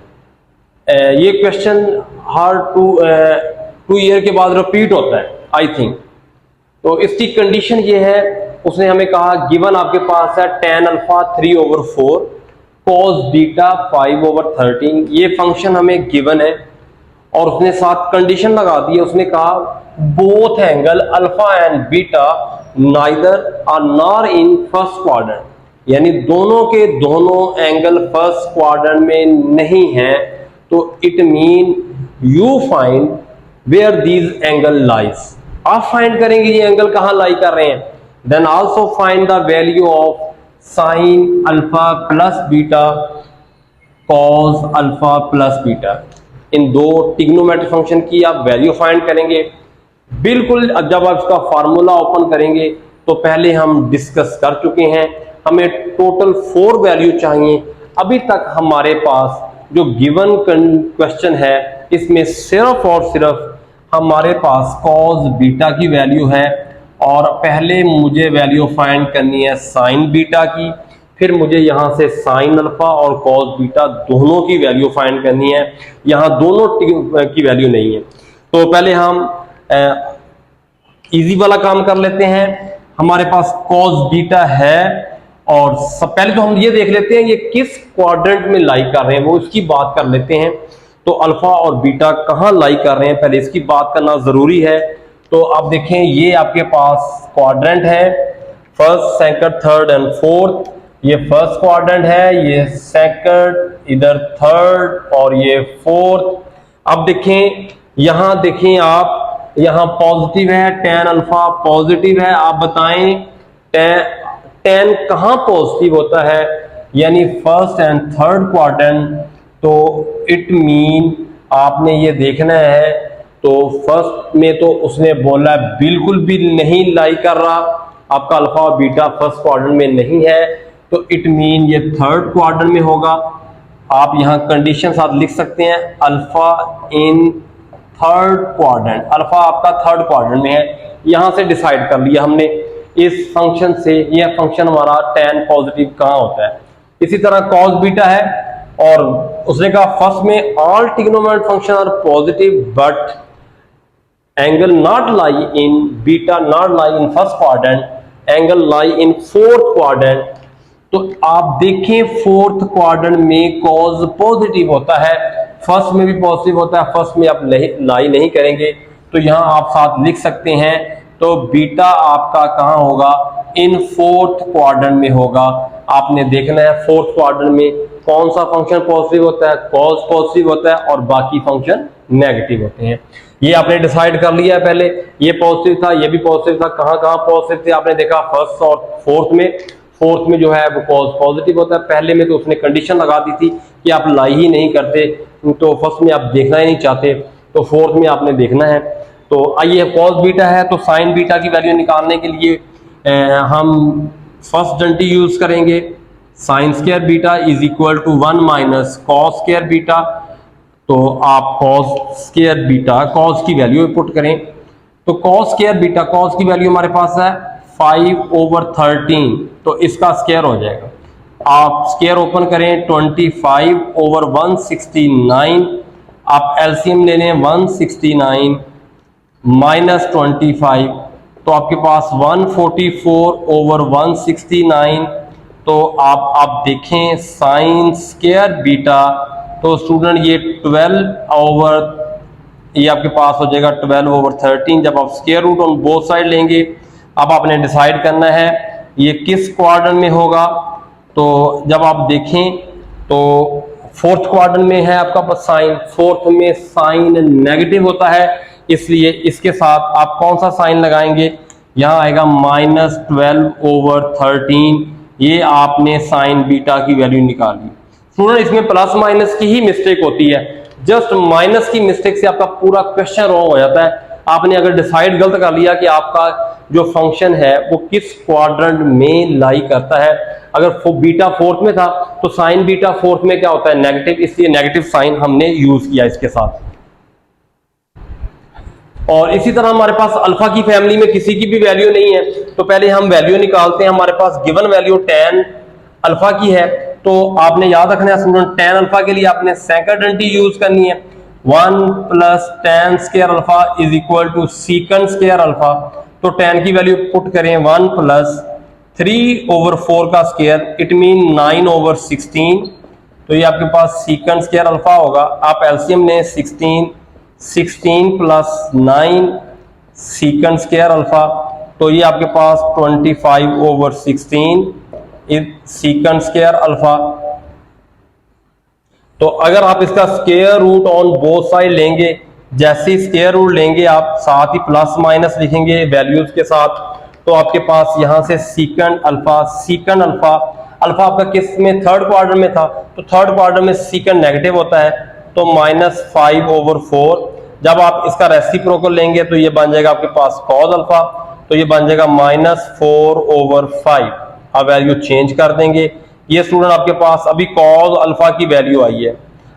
ये क्वेश्चन हर टू ईयर के बाद रिपीट होता है आई थिंक। तो इसकी कंडीशन ये है, उसने हमें कहा गिवन आपके पास है tan अल्फा 3/4 cos बीटा 5/13। ये फंक्शन हमें गिवन है और उसने साथ कंडीशन लगा दी है। उसने कहा both angle alpha and beta neither are nor in first quadrant, यानी दोनों के दोनों एंगल फर्स्ट क्वाड्रेंट में नहीं हैं। तो it mean you find where these angle lies. आप फाइंड करेंगे ये एंगल कहां लाई कर रहे हैं। Then also find the value of sine alpha plus beta cos alpha plus beta. इन दो ट्रिग्नोमेट्रिक फंक्शन की आप वैल्यू फाइंड करेंगे। बिल्कुल जब आप इसका फार्मूला ओपन करेंगे तो पहले हम डिस्कस कर चुके हैं, हमें टोटल 4 वैल्यू चाहिए। अभी तक हमारे पास जो गिवन क्वेश्चन है इसमें सिर्फ और सिर्फ हमारे पास कॉस बीटा की वैल्यू है और पहले मुझे वैल्यू फाइंड करनी है साइन बीटा की, फिर मुझे यहां से साइन अल्फा और कॉस बीटा दोनों की वैल्यू फाइंड करनी है। यहां दोनों की वैल्यू नहीं है, तो पहले हम इजी वाला काम कर लेते हैं। हमारे पास कॉस बीटा है और पहले तो हम ये देख लेते हैं ये किस क्वाड्रेंट में लाई कर रहे हैं, वो इसकी बात कर लेते हैं। तो अल्फा और बीटा कहां लाई कर रहे हैं पहले इसकी बात करना जरूरी है। तो आप देखें ये आपके पास क्वाड्रेंट है, first second third and fourth. ये फर्स्ट क्वाड्रेंट है, ये सेकंड, इधर थर्ड और ये फोर्थ। अब देखें यहां देखें आप, यहां पॉजिटिव है, tan अल्फा पॉजिटिव है। आप बताएं tan कहां पॉजिटिव होता है, यानी फर्स्ट एंड थर्ड क्वाड्रेंट। तो इट मीन आपने ये देखना है। तो फर्स्ट में तो उसने बोला बिल्कुल भी नहीं लाई कर रहा, आपका अल्फा और बीटा फर्स्ट क्वाड्रेंट में नहीं है, तो इट मीन ये थर्ड क्वाड्रेंट में होगा। आप यहां कंडीशन साथ लिख सकते हैं alpha in third quadrant, alpha आपका थर्ड क्वाड्रेंट में है। यहां से डिसाइड कर लिया हमने इस फंक्शन से, यह फंक्शन हमारा tan पॉजिटिव कहां होता है। इसी तरह कॉस बीटा है और उसने कहा फर्स्ट में all trigonometric function are positive but angle not lie in beta not lie in first quadrant, angle lie in fourth quadrant. तो आप देखें फोर्थ क्वाड्रेंट में कॉस पॉजिटिव होता है, फर्स्ट में भी पॉजिटिव होता है, फर्स्ट में आप लाई नहीं करेंगे। तो यहां आप साथ लिख सकते हैं। तो बीटा आपका कहां होगा, इन फोर्थ क्वाड्रेंट में होगा। आपने देखना है फोर्थ क्वाड्रेंट में कौन सा फंक्शन पॉजिटिव होता है, कॉस पॉजिटिव होता है और बाकी फंक्शन नेगेटिव होते हैं। ये आपने डिसाइड कर लिया है पहले, ये पॉजिटिव था, ये भी पॉजिटिव था, कहां कहां पॉजिटिव थे आपने देखा फर्स्ट और फोर्थ में। फोर्थ में जो है वो कॉस पॉजिटिव होता है, पहले में तो उसने कंडीशन लगा दी थी कि आप लाई ही नहीं करते, तो फर्स्ट में आप देखना ही नहीं चाहते, तो फोर्थ में आपने देखना है। तो आइए कॉस बीटा है, तो साइन बीटा की वैल्यू निकालने के लिए हम फर्स्ट डंटी यूज करेंगे। Sine square beta is equal to 1 minus cos square beta. तो आप कॉस स्क्वायर बीटा, कॉस की वैल्यू पुट करें तो कॉस स्क्वायर बीटा, कॉस की वैल्यू हमारे पास है 5/13, तो इसका स्क्वायर हो जाएगा। आप स्क्वायर ओपन करें 25/169, आप एलसीएम ले लें 169 माइनस 25, तो आपके पास 144/169। तो आप देखें साइन स्क्वायर बीटा, तो स्टूडेंट ये 12 ये आपके पास हो जाएगा 12/13 जब आप square root on both side लेंगे। अब आपने डिसाइड करना है ये किस क्वाड्रेंट में होगा। तो जब आप देखें तो फोर्थ क्वाड्रेंट में है आपका साइन, फोर्थ में साइन नेगेटिव होता है, इसलिए इसके साथ आप कौन सा साइन लगाएंगे, यहां आएगा -12/13। ये आपने साइन बीटा की वैल्यू निकाली। स्टूडेंट इसमें प्लस माइनस की ही मिस्टेक होती है, जस्ट माइनस की मिस्टेक से आपका पूरा क्वेश्चन रॉन्ग हो जाता है। आपने अगर डिसाइड गलत कर लिया कि आपका जो फंक्शन है वो किस क्वाड्रेंट में लाई करता है, अगर बीटा फोर्थ में था तो साइन बीटा फोर्थ में क्या होता है, नेगेटिव, इसलिए नेगेटिव साइन हमने यूज किया इसके साथ। और इसी तरह हमारे पास अल्फा की फैमिली में किसी की भी वैल्यू नहीं है, तो पहले हम वैल्यू निकालते हैं। हमारे पास गिवन वैल्यू tan अल्फा की है, तो आपने याद रखना है स्टूडेंट tan अल्फा के लिए आपने सेकंड आइडेंटिटी यूज करनी है। 1 + tan square alpha is equal to secant square alpha. तो tan की वैल्यू पुट करें 1 + 3/4 का स्क्वायर, इट मीन 9/16। तो ये आपके पास सीकंड स्क्वायर अल्फा होगा। आप एलसीएम लें 16 + 9 सीकंड स्क्वायर अल्फा, तो ये आपके पास 25/16 सीकंड स्क्वायर अल्फा। तो अगर आप इसका square root on both side लेंगे, जैसे स्क्वायर रूट लेंगे आप साथ ही प्लस माइनस लिखेंगे वैल्यूज के साथ, तो आपके पास यहां से secant alpha, secant alpha, alpha आपका किस में, थर्ड क्वाड्रेंट में था, तो थर्ड क्वाड्रेंट में सीकंड नेगेटिव होता है, तो -5/4। जब आप इसका रेसिप्रोकल लेंगे तो ये बन जाएगा आपके पास कॉस अल्फा, तो ये बन जाएगा -4/5। अब वैल्यू चेंज कर देंगे। ये स्टूडेंट आपके पास अभी कॉस अल्फा की वैल्यू आई है।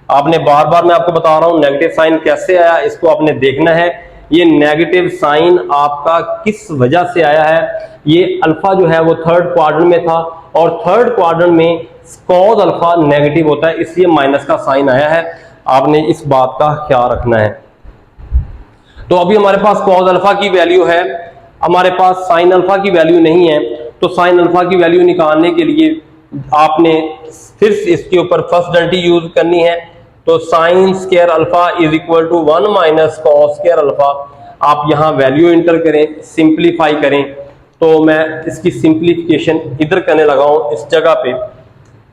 आपने बार बार मैं आपको बता रहा हूं नेगेटिव साइन कैसे आया, इसको आपने देखना है। ये नेगेटिव साइन आपका किस वजह से आया है, ये अल्फा जो है वो थर्ड क्वाड्रेंट में था और थर्ड क्वाड्रेंट में कॉस अल्फा नेगेटिव होता है, इसलिए माइनस का साइन आया है। आपने इस बात का ख्याल रखना है। तो अभी हमारे पास कॉस अल्फा की वैल्यू है, हमारे पास साइन अल्फा की वैल्यू नहीं है, तो साइन अल्फा की वैल्यू निकालने के लिए आपने फिर इसके ऊपर फर्स्ट आइडेंटिटी यूज करनी है। तो sine square alpha is equal to 1 - cos square alpha. आप यहां वैल्यू इंटर करें, सिंप्लीफाई करें, तो मैं इसकी सिंप्लीफिकेशन इधर करने लगा हूं इस जगह पे।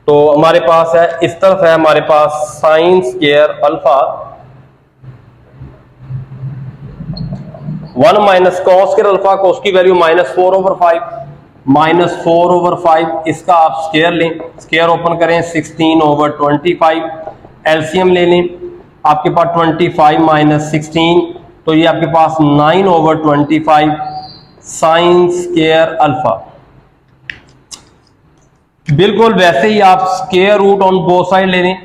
तो हमारे पास है, इस तरफ है हमारे पास sine square alpha 1 - cos square alpha, को उसकी वैल्यू -4/5, -4/5, इसका आप स्क्वायर लें, स्क्वायर ओपन करें 16/25, एलसीएम ले लें, आपके पास 25 - 16, तो ये आपके पास 9/25 साइन स्क्वायर अल्फा। बिल्कुल वैसे ही आप square root on both side ले लें,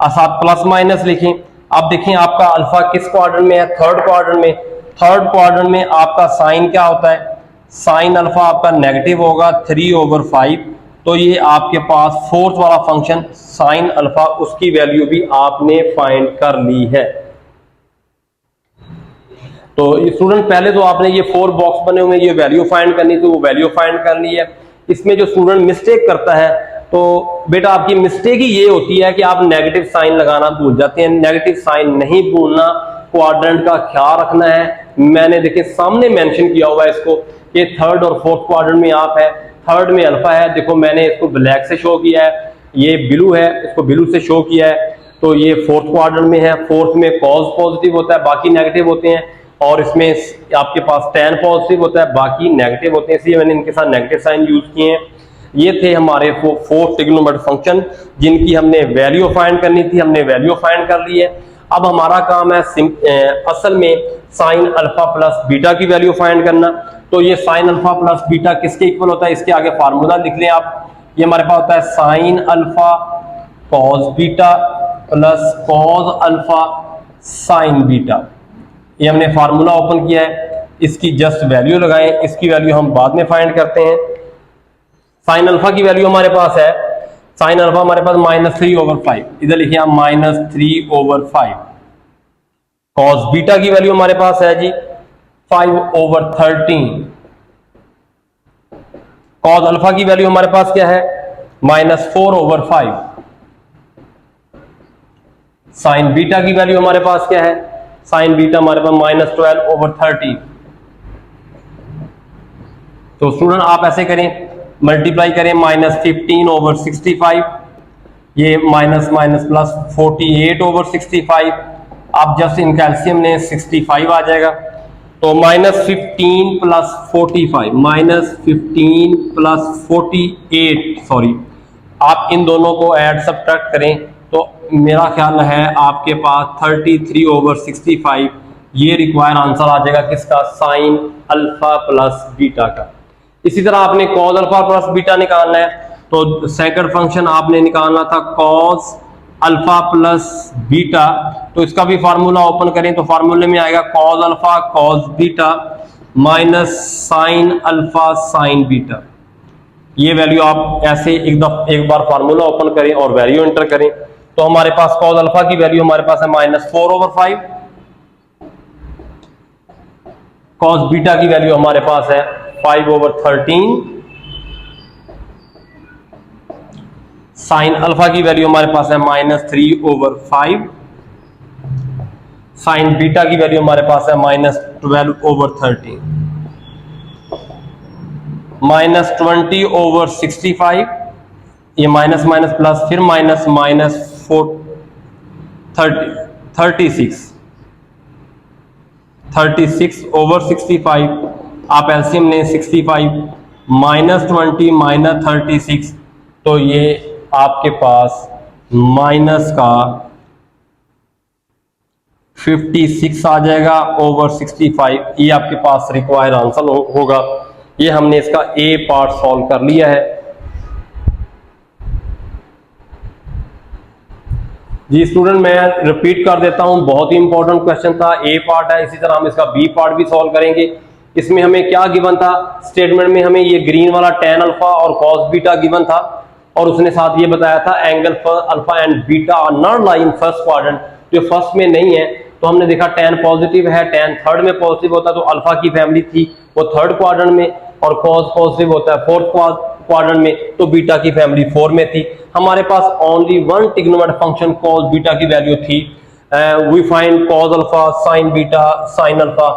साथ प्लस माइनस लिखें। आप देखें आपका अल्फा किस क्वाड्रेंट में है, थर्ड क्वाड्रेंट में। थर्ड क्वाड्रेंट में आपका साइन क्या होता है, साइन अल्फा आपका नेगेटिव होगा 3/5। तो ये आपके पास फोर्थ वाला फंक्शन साइन अल्फा, उसकी वैल्यू भी आपने फाइंड कर ली है। तो स्टूडेंट पहले तो आपने ये 4 बॉक्स बने हुए, ये वैल्यू फाइंड करनी थी, वो वैल्यू फाइंड कर ली है। इसमें जो स्टूडेंट मिस्टेक करता है, तो बेटा आपकी मिस्टेक ही ये होती है कि आप नेगेटिव साइन लगाना भूल जाते हैं। नेगेटिव साइन नहीं भूलना, क्वाड्रेंट का ख्याल रखना है। मैंने देखिए सामने मेंशन किया हुआ है इसको कि थर्ड और फोर्थ क्वाड्रेंट में आप है, थर्ड में अल्फा है। देखो मैंने इसको ब्लैक से शो किया है, ये ब्लू है, इसको ब्लू से शो किया है। तो ये फोर्थ क्वाड्रेंट में है, फोर्थ में कॉस पॉजिटिव होता है, बाकी नेगेटिव होते हैं, और इसमें आपके पास tan पॉजिटिव होता है, बाकी नेगेटिव होते हैं, इसलिए मैंने इनके साथ नेगेटिव साइन यूज किए हैं। ये थे हमारे 4 ट्रिग्नोमेट्रिक फंक्शन जिनकी हमने वैल्यू फाइंड करनी थी, हमने वैल्यू फाइंड कर ली है। अब हमारा काम है असल में साइन अल्फा प्लस बीटा की वैल्यू फाइंड करना। तो ये साइन अल्फा प्लस बीटा किसके इक्वल होता है, इसके आगे फार्मूला लिख लें आप। ये हमारे पास होता है sign alpha cos beta plus cos alpha sine beta. ये हमने फार्मूला ओपन किया है, इसकी जस्ट वैल्यू लगाएं, इसकी वैल्यू हम बाद में फाइंड करते हैं। साइन अल्फा की वैल्यू हमारे पास है, साइन अल्फा हमारे पास -3/5, इधर लिखिए हम -3/5। कॉस बीटा की वैल्यू हमारे पास है जी 5/13। कॉस अल्फा की वैल्यू हमारे पास क्या है -4/5। साइन बीटा की वैल्यू हमारे पास क्या है, साइन बीटा हमारे पास -12/13। तो स्टूडेंट आप ऐसे करें, मल्टीप्लाई करें -15/65, ये माइनस माइनस प्लस 48/65। आप जस्ट इन कैल्शियम ने 65 आ जाएगा, तो -15 + 45 -15 + 48, सॉरी, आप इन दोनों को ऐड सब्ट्रैक्ट करें तो मेरा ख्याल है आपके पास 33/65 ये रिक्वायर आंसर आ जाएगा किसका, साइन अल्फा प्लस बीटा का। इसी तरह आपने कॉस अल्फा प्लस बीटा निकालना है, तो सेकंड फंक्शन आपने निकालना था कॉस अल्फा प्लस बीटा, तो इसका भी फार्मूला ओपन करें तो फार्मूले में आएगा cos alpha cos beta minus sine alpha sine beta. ये वैल्यू आप ऐसे एक बार फार्मूला ओपन करें और वैल्यू एंटर करें, तो हमारे पास कॉस अल्फा की वैल्यू हमारे पास है -4/5, कॉस बीटा की वैल्यू हमारे पास है 5/13, साइन अल्फा की वैल्यू हमारे पास है -3/5, साइन बीटा की वैल्यू हमारे पास है -12/13, -20/65, ये माइनस माइनस प्लस फिर माइनस -36/65। आप एलसीएम लें 65 -20 -36, तो ये आपके पास माइनस का 56 आ जाएगा ओवर 65। ये आपके पास रिक्वायर्ड आंसर होगा। ये हमने इसका ए पार्ट सॉल्व कर लिया है जी। स्टूडेंट मैं रिपीट कर देता हूं, बहुत ही इंपॉर्टेंट क्वेश्चन था, ए पार्ट है। इसी तरह हम इसका बी पार्ट भी सॉल्व करेंगे। इसमें हमें क्या गिवन था, स्टेटमेंट में हमें ये ग्रीन वाला tan अल्फा और cos बीटा गिवन था, और उसने साथ ये बताया था angle alpha and beta are not lie in first quadrant, जो फर्स्ट में नहीं है। तो हमने देखा tan पॉजिटिव है, tan थर्ड में पॉजिटिव होता है, तो अल्फा की फैमिली थी वो थर्ड क्वाड्रेंट में, और cos पॉजिटिव होता है फोर्थ क्वाड्रेंट में, तो बीटा की फैमिली 4 में थी। हमारे पास only one trigonometric function cos beta की वैल्यू थी। We find cos alpha sine beta sine alpha.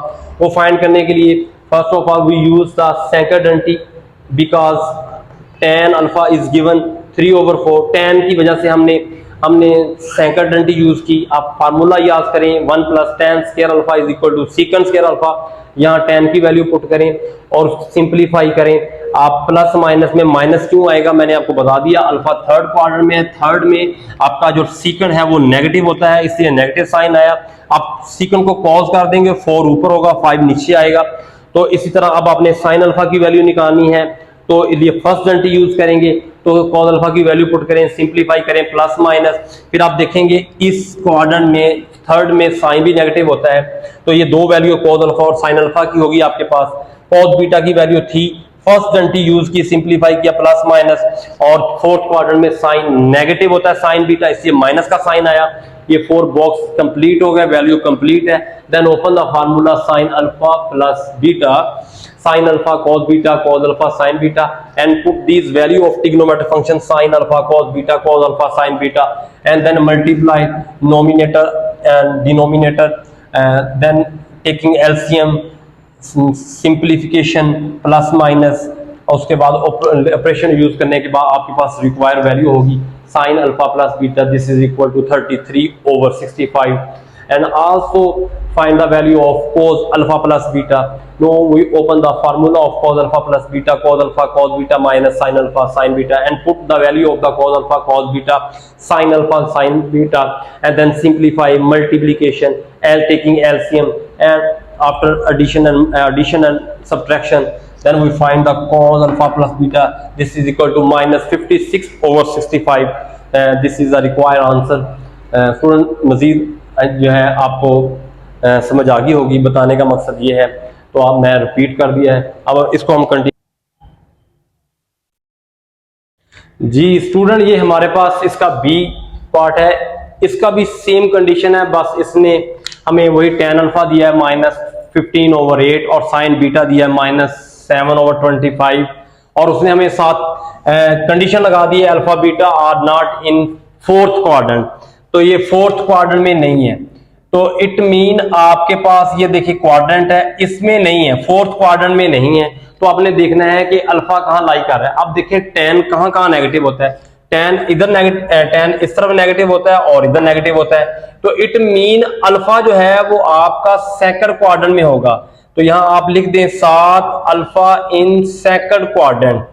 वो फाइंड करने के लिए first of all we use the secondary, because tan alpha is given 3/4। tan की वजह से हमने सेकेंडरी यूज की। आप फार्मूला याद करें 1 + tan square alpha is equal to secant square alpha. यहाँ tan की वैल्यू पुट करें और सिंप्लीफाई करें। आप प्लस माइनस में माइनस क्यों आएगा मैंने आपको बता दिया, अल्फा थर्ड क्वाड्रेंट में है, थर्ड में आपका जो सीकंड है वो नेगेटिव होता है, इसलिए नेगेटिव साइन आया। आप सीकंड को कॉज कर देंगे, 4 ऊपर होगा 5 नीचे आएगा। तो इसी तरह अब आपने साइन अल्फा की वैल्यू निकालनी है, तो इसलिए फर्स्ट डेंटी यूज करेंगे, तो कॉज अल्फा की वैल्यू पुट करें, सिंप्लीफाई करें, प्लस माइनस। फिर आप देखेंगे इस क्वाड्रेंट में थर्ड में साइन भी नेगेटिव होता है, तो ये दो वैल्यू कॉज अल्फा और साइन अल्फा की होगी आपके पास। कॉज बीटा की वैल्यू थी, फर्स्ट डेंटी यूज की, सिंप्लीफाई किया, प्लस माइनस, और फोर्थ क्वाड्रेंट में साइन नेगेटिव होता है साइन बीटा, इसलिए माइनस का साइन आया। ये 4 बॉक्स कंप्लीट हो गए, वैल्यू कंप्लीट है। Then open the formula sine alpha plus beta, sin alpha cos beta cos alpha sin beta, and put these value of trigonometric function sin alpha cos alpha sin beta, and then multiply numerator and denominator, then taking LCM, simplification, plus minus, और उसके बाद operation use करने के बाद आपके पास required value होगी sin alpha plus beta, this is equal to 33/65, and also find the value of cos alpha plus beta. Now we open the formula of cos alpha plus beta, cos alpha cos beta minus sin alpha sin beta, and put the value of the cos alpha cos beta sin alpha sin beta, and then simplify, multiplication, and taking LCM, and after addition and subtraction, then we find the cos alpha plus beta, this is equal to -56/65. This is the required answer. Student Majeed जो है आपको समझ आ गई होगी। बताने का मकसद ये है, तो आप मैं रिपीट कर दिया है। अब इसको हम कंटिन्यू। जी स्टूडेंट, ये हमारे पास इसका बी पार्ट है, इसका भी सेम कंडीशन है, बस इसने हमें वही tan अल्फा दिया है -15/8 और साइन बीटा दिया है -7/25, और उसने हमें साथ कंडीशन लगा दी है alpha beta are not in fourth quadrant. तो ये फोर्थ क्वाड्रेंट में नहीं है, तो इट मीन आपके पास ये देखिए क्वाड्रेंट है, इसमें नहीं है, फोर्थ क्वाड्रेंट में नहीं है। तो आपने देखना है कि अल्फा कहां लाई कर रहा है। अब देखिए tan कहां कहां नेगेटिव होता है, tan इधर नेगेटिव, tan इस तरफ नेगेटिव होता है और इधर नेगेटिव होता है। तो इट मीन अल्फा जो है वो आपका सेकंड क्वाड्रेंट में होगा। तो यहां आप लिख दें 7 अल्फा इन सेकंड क्वाड्रेंट,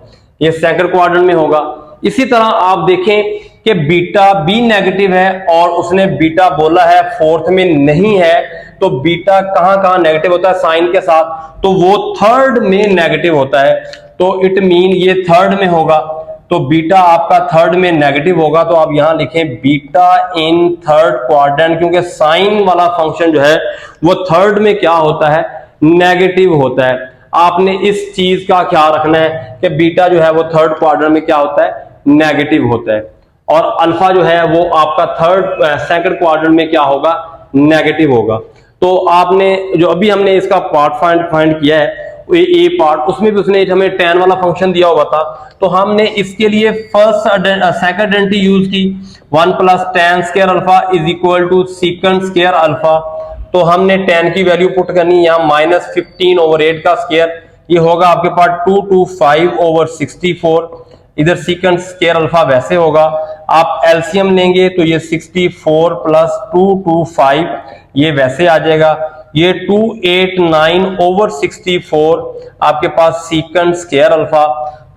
ये सेकंड क्वाड्रेंट में होगा। इसी तरह आप देखें कि बीटा बी नेगेटिव है और उसने बीटा बोला है फोर्थ में नहीं है, तो बीटा कहां कहां नेगेटिव होता है साइन के साथ, तो वो थर्ड में नेगेटिव होता है। तो इट मीन ये थर्ड में होगा, तो बीटा आपका थर्ड में नेगेटिव होगा। तो आप यहां लिखें बीटा इन थर्ड क्वाड्रेंट, क्योंकि साइन वाला फंक्शन जो है वो थर्ड में क्या होता है, नेगेटिव होता है। आपने इस चीज का ख्याल रखना है कि बीटा जो है वो थर्ड क्वाड्रेंट में क्या होता है, नेगेटिव होता है, और अल्फा जो है वो आपका सेकंड क्वाड्रेंट में क्या होगा, नेगेटिव होगा। तो आपने जो अभी हमने इसका पार्ट फाइंड किया है ए पार्ट, उसमें भी उसने हमें tan वाला फंक्शन दिया हुआ था, तो हमने इसके लिए फर्स्ट सेकंड आइडेंटिटी यूज की, 1 + tan square alpha is equal to secant square alpha. तो हमने tan की वैल्यू पुट करनी है यहाँ -15/8 का स्क्वायर, ये होगा आपके पास 225/64। इधर सीकंड स्क्वायर अल्फा वैसे होगा, आप एलसीएम लेंगे तो ये 64 + 225 ये वैसे आ जाएगा, ये 289/64 आपके पास सीकंड स्क्वायर अल्फा।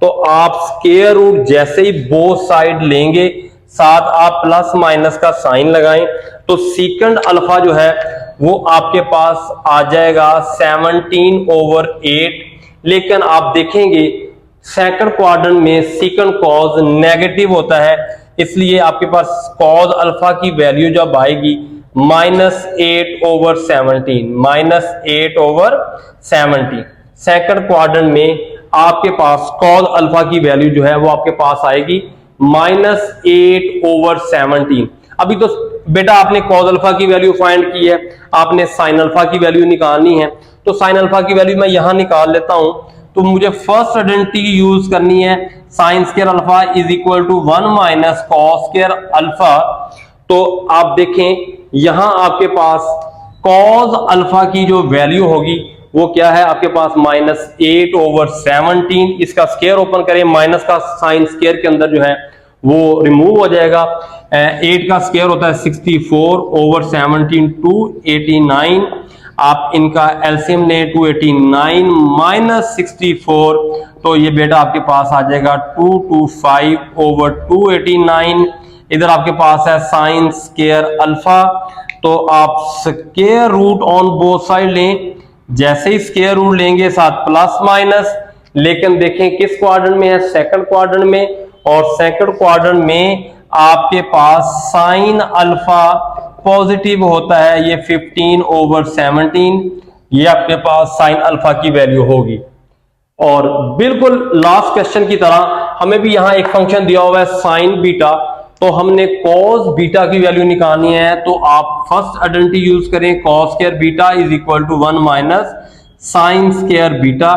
तो आप स्क्वायर रूट जैसे ही बोथ साइड लेंगे, साथ आप प्लस माइनस का साइन लगाएं, तो सीकंड अल्फा जो है वो आपके पास आ जाएगा 17/8। लेकिन आप देखेंगे सेकंड क्वाड्रेंट में सीकंड कॉज नेगेटिव होता है, इसलिए आपके पास कॉज अल्फा की वैल्यू जब आएगी -8/17 सेकंड क्वाड्रेंट में आपके पास कॉज अल्फा की वैल्यू जो है वो आपके पास आएगी -8/17। अभी तो बेटा आपने कॉज अल्फा की वैल्यू फाइंड की है, आपने साइन अल्फा की वैल्यू निकालनी है, तो साइन अल्फा की वैल्यू मैं यहां निकाल लेता हूं। तो मुझे फर्स्ट आइडेंटिटी यूज करनी है, sine square alpha is equal to 1 - cos square alpha. तो आप देखें यहां आपके पास कॉस अल्फा की जो वैल्यू होगी वो क्या है आपके पास -8/17। इसका स्क्वायर ओपन करें, माइनस का साइन स्क्वायर के अंदर जो है वो रिमूव हो जाएगा। 8 का स्क्वायर होता है 64/17 289। आप इनका एलसीएम लें 289 - 64, तो ये बेटा आपके पास आ जाएगा 225/289। इधर आपके पास है साइन स्क्वायर अल्फा, तो आप square root on both side लें, जैसे ही स्क्वायर रूट लेंगे साथ प्लस माइनस, लेकिन देखें किस क्वाड्रेंट में है, सेकंड क्वाड्रेंट में, और सेकंड क्वाड्रेंट में आपके पास साइन अल्फा पॉजिटिव होता है, ये 15/17, ये आपके पास साइन अल्फा की वैल्यू होगी। और बिल्कुल लास्ट क्वेश्चन की तरह हमें भी यहां एक फंक्शन दिया हुआ है साइन बीटा, तो हमने कॉस बीटा की वैल्यू निकालनी है। तो आप फर्स्ट आइडेंटिटी यूज करें, cos square beta is equal to 1 - sine square beta.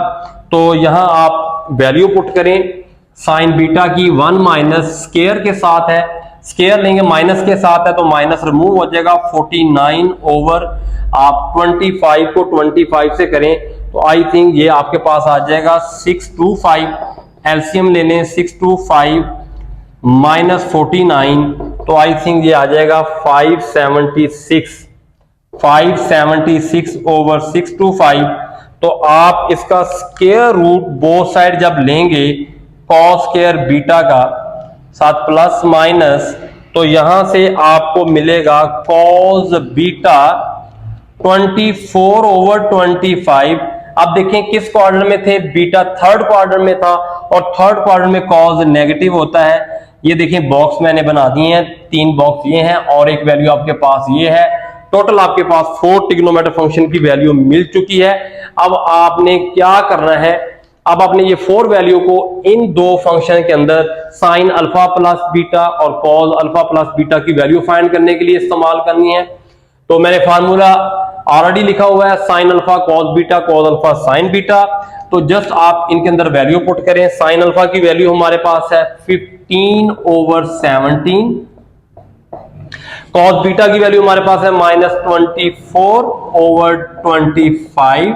तो यहां आप वैल्यू पुट करें साइन बीटा की, 1 - स्क्वायर के साथ है, स्क्वायर लेंगे माइनस के साथ है तो माइनस रिमूव हो जाएगा, 49/25 को 25 से करें तो आई थिंक ये आपके पास आ जाएगा 625। एलसीएम ले लें, 625 - 49, तो आई थिंक ये आ जाएगा 576/625। तो आप इसका स्क्वायर रूट बोथ साइड जब लेंगे कॉस स्क्वायर बीटा का साथ प्लस माइनस, तो यहां से आपको मिलेगा कॉस बीटा 24/25। अब देखें किस क्वाड्रेंट में थे, बीटा थर्ड क्वाड्रेंट में था, और थर्ड क्वाड्रेंट में कॉस नेगेटिव होता है, ये देखिए बॉक्स मैंने बना दिए हैं, 3 बॉक्स ये हैं और एक वैल्यू आपके पास ये है। टोटल आपके पास 4 ट्रिग्नोमेट्रिक फंक्शन की वैल्यू मिल चुकी है। अब आपने क्या करना है, अब आपने ये 4 वैल्यू को इन 2 फंक्शन के अंदर साइन अल्फा प्लस बीटा और कॉस अल्फा प्लस बीटा की वैल्यू फाइंड करने के लिए इस्तेमाल करनी है। तो मैंने फार्मूला ऑलरेडी लिखा हुआ है, sign alpha cos alpha sine beta. तो जस्ट आप इनके अंदर वैल्यू पुट करें। साइन अल्फा की वैल्यू हमारे पास है 15/17, कॉस बीटा की वैल्यू हमारे पास है -24/25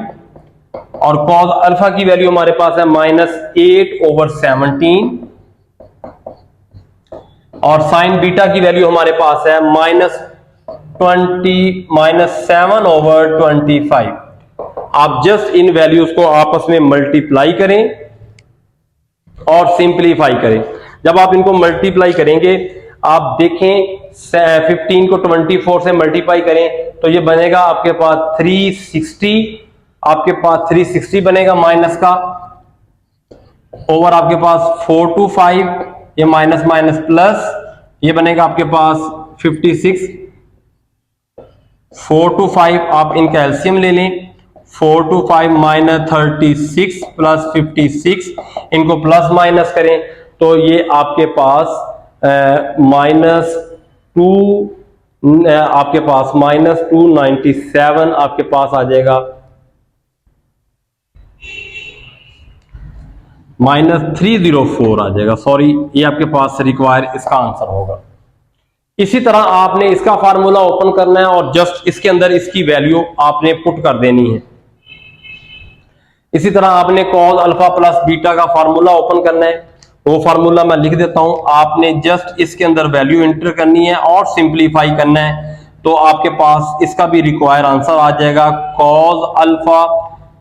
और कॉस अल्फा की वैल्यू हमारे पास है -8/17 और साइन बीटा की वैल्यू हमारे पास है -7/25। आप जस्ट इन वैल्यूज को आपस में मल्टीप्लाई करें और सिंप्लीफाई करें। जब आप इनको मल्टीप्लाई करेंगे, आप देखें 15 को 24 से मल्टीप्लाई करें तो ये बनेगा आपके पास 360, आपके पास 360 बनेगा माइनस का, ओवर आपके पास 4 to 5, ये माइनस माइनस प्लस, ये बनेगा आपके पास 56। 4 to 5 आप इनका एलसीएम ले लें, 4 to 5 -36 प्लस 56, इनको प्लस माइनस करें तो ये आपके पास आपके पास -297 आपके पास आ जाएगा, -304 आ जाएगा। सॉरी, ये आपके पास रिक्वायर इसका आंसर होगा। इसी तरह आपने इसका फार्मूला ओपन करना है और जस्ट इसके अंदर इसकी वैल्यू आपने पुट कर देनी है। इसी तरह आपने कॉस अल्फा प्लस बीटा का फार्मूला ओपन करना है, वो फार्मूला मैं लिख देता हूं। आपने जस्ट इसके अंदर वैल्यू एंटर करनी है और सिंप्लीफाई करना है, तो आपके पास इसका भी रिक्वायर आंसर आ जाएगा, cos alpha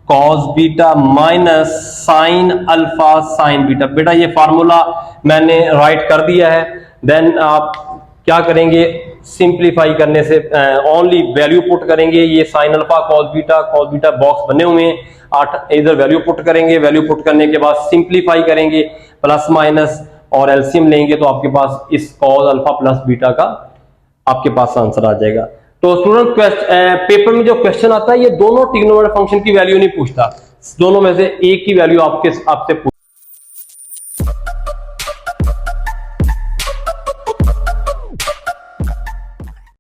cos beta minus sine alpha sine beta. बेटा ये फार्मूला मैंने राइट कर दिया है। देन आप क्या करेंगे, सिंप्लीफाई करने से ओनली वैल्यू पुट करेंगे। ये sign alpha cos beta box बने हुए हैं, 8 इधर वैल्यू पुट करेंगे। वैल्यू पुट करने के बाद सिंप्लीफाई करेंगे, प्लस माइनस और एलसीएम लेंगे तो आपके पास इस कॉस अल्फा प्लस बीटा का आपके पास आंसर आ जाएगा। तो स्टूडेंट पेपर में जो क्वेश्चन आता है ये दोनों ट्रिग्नोमेट्रिक फंक्शन की वैल्यू नहीं पूछता, दोनों में से एक की वैल्यू आपसे